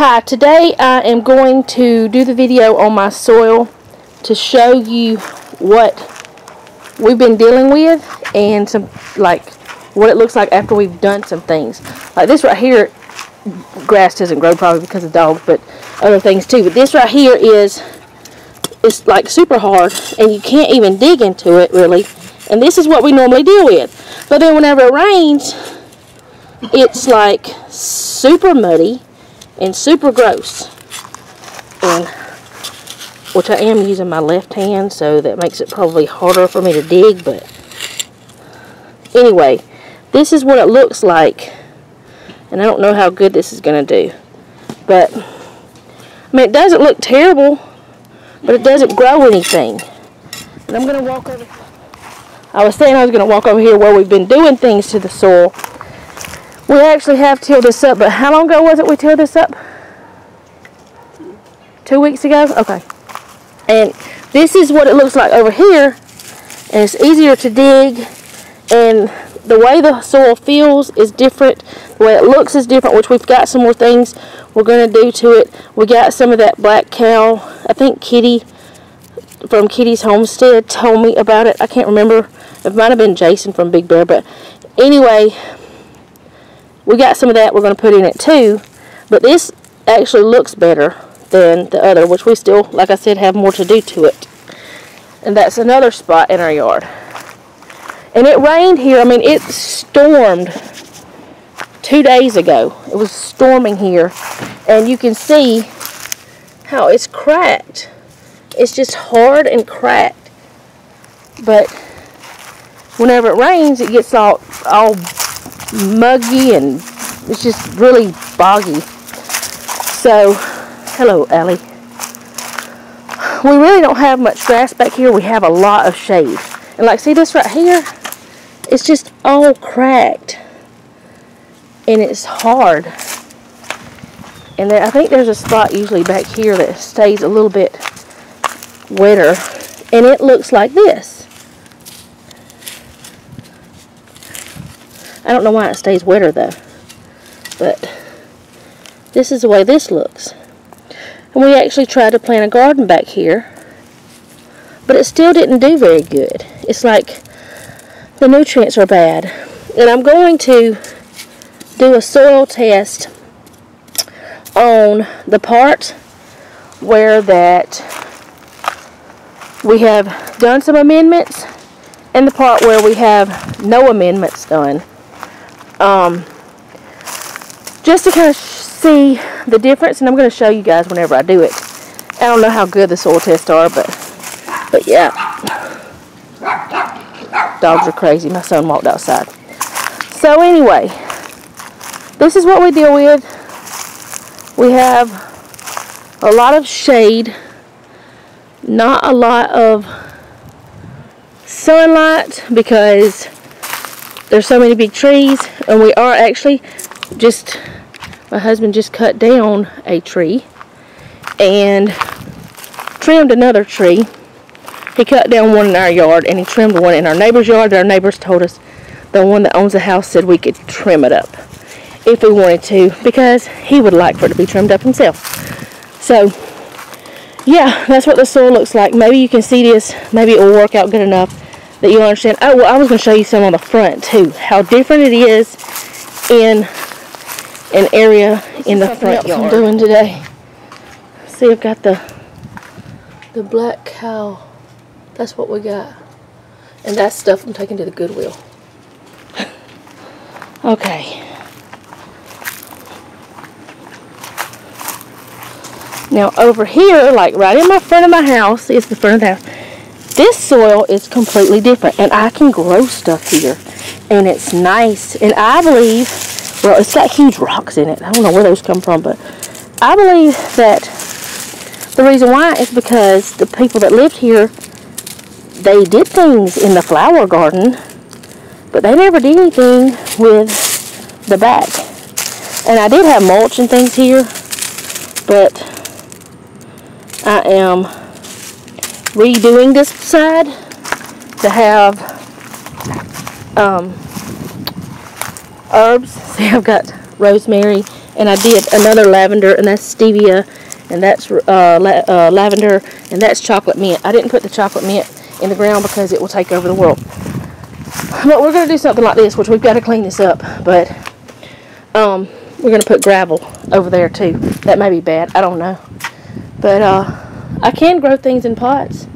Hi, today I am going to do the video on my soil to show you what we've been dealing with and some what it looks like after we've done some things. Like this right here, grass doesn't grow probably because of dogs, but other things too. But this right here it's like super hard and you can't even dig into it really. And this is what we normally deal with. But then whenever it rains, it's like super muddy and super gross, and which I am using my left hand, so that makes it probably harder for me to dig. But anyway, this is what it looks like, and I don't know how good this is going to do, but I mean, it doesn't look terrible, but it doesn't grow anything. And I'm going to walk over. I was saying I was going to walk over here where we've been doing things to the soil. We actually have tilled this up, but how long ago was it we tilled this up? 2 weeks ago? Okay. And this is what it looks like over here, and it's easier to dig, and the way the soil feels is different, the way it looks is different, which we've got some more things we're going to do to it. We got some of that black cow, I think Kitty from Kitty's Homestead told me about it. I can't remember. It might have been Jason from Big Bear, but anyway, we got some of that we're going to put in it too, but this actually looks better than the other, which we still, like I said, have more to do to it. And that's another spot in our yard. And it rained here. I mean, it stormed 2 days ago. It was storming here, and you can see how it's cracked. It's just hard and cracked. But whenever it rains, it gets all muggy, and it's just really boggy. So, hello, Allie. We really don't have much grass back here. We have a lot of shade. And like, see this right here? It's just all cracked. And it's hard. And then I think there's a spot usually back here that stays a little bit wetter. And it looks like this. I don't know why it stays wetter though, but this is the way this looks. And we actually tried to plant a garden back here, but it still didn't do very good. It's like the nutrients are bad. And I'm going to do a soil test on the part where that we have done some amendments and the part where we have no amendments done. Just to kind of see the difference, and I'm going to show you guys whenever I do it. I don't know how good the soil tests are, but yeah. Dogs are crazy. My son walked outside. So anyway, this is what we deal with. We have a lot of shade, not a lot of sunlight because there's so many big trees, and we are actually my husband just cut down a tree and trimmed another tree. He cut down one in our yard and he trimmed one in our neighbor's yard. Our neighbors told us, the one that owns the house said we could trim it up if we wanted to, because he would like for it to be trimmed up himself. So yeah, that's what the soil looks like. Maybe you can see this, maybe it will work out good enough that you'll understand. Oh, well, I was going to show you some on the front too, how different it is in an area in the front yard. I'm doing today. See, I've got the black cow. That's what we got, and that's stuff I'm taking to the Goodwill. Okay. Now over here, like right in my front of my house, is the front of the house. This soil is completely different, and I can grow stuff here, and it's nice. And I believe, well, it's got huge rocks in it. I don't know where those come from, but I believe that the reason why is because the people that lived here, they did things in the flower garden, but they never did anything with the back. And I did have mulch and things here, but I am redoing this side to have herbs. See, I've got rosemary And I did another lavender, and that's stevia, and that's lavender, and that's chocolate mint. I didn't put the chocolate mint in the ground because it will take over the world. But we're going to do something like this, which we've got to clean this up. But we're going to put gravel over there too. That may be bad. I don't know. But I can grow things in pots.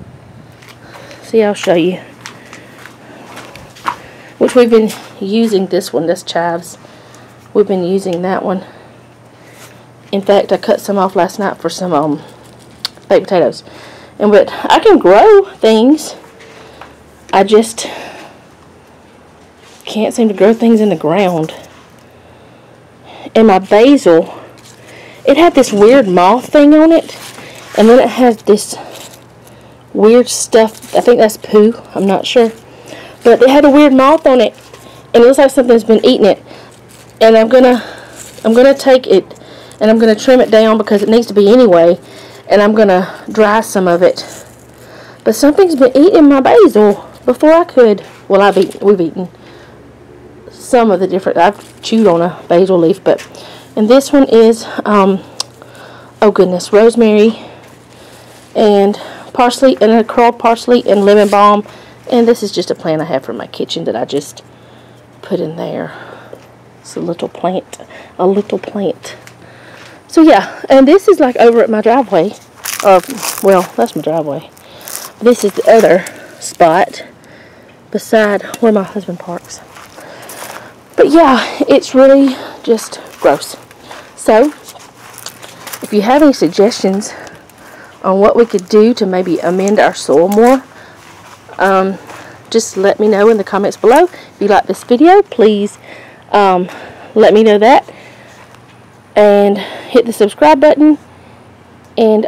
See, I'll show you. Which we've been using this one, this chives. We've been using that one. In fact, I cut some off last night for some baked potatoes. But I can grow things. I just can't seem to grow things in the ground. And my basil, it had this weird moth thing on it. And then it has this weird stuff. I think that's poo. I'm not sure. But it had a weird moth on it. And it looks like something's been eating it. And I'm gonna take it and I'm gonna trim it down because it needs to be anyway. And I'm gonna dry some of it. But something's been eating my basil before I could. Well, we've eaten some of the different. I've chewed on a basil leaf, and this one is oh goodness, rosemary and parsley, and a curled parsley and lemon balm. And this is just a plant I have for my kitchen that I just put in there. It's a little plant. So yeah, and this is like over at my driveway. Well, that's my driveway. This is the other spot beside where my husband parks. But yeah, it's really just gross. So, if you have any suggestions on what we could do to maybe amend our soil more, just let me know in the comments below. If you like this video, please let me know that. And hit the subscribe button. And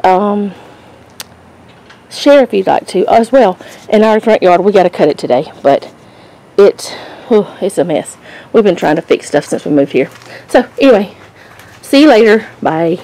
share if you'd like to as well. In our front yard, we got to cut it today. But it's a mess. We've been trying to fix stuff since we moved here. So, anyway, see you later. Bye.